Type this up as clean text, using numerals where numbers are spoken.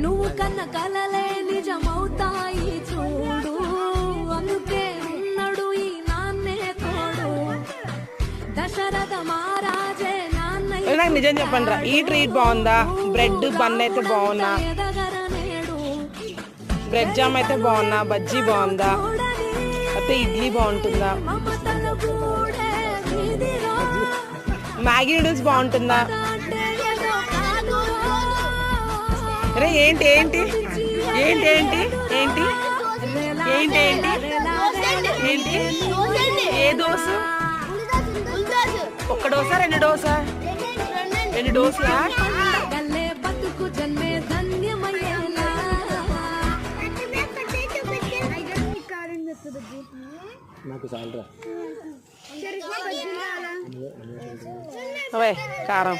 నువ్వు కన్న కలలే నిజమవుతాయి చూడు అందుకే ఉన్నాడు ఈ నాన్నే తోడు దశరథ మహారాజే నాన్న నాకు నిజం చెప్పండి రా ఈ ట్రీట్ బాగుందా బ్రెడ్ బన్ అయితే బాగున్నా బ్రెడ్ జామ్ అయితే బాగున్నా బజ్జీ బాగుందా అయితే ఇడ్లీ బాగుంటుందా మ్యాగీ నూడిల్స్ బాగుంటుందా అరే ఏంటి ఏంటి ఏంటి ఏంటి ఏంటి ఏంటి ఏంటి ఏంటి ఏ దోశ ఒక్క డోస రెండు డోస రెండు డోసలా కారం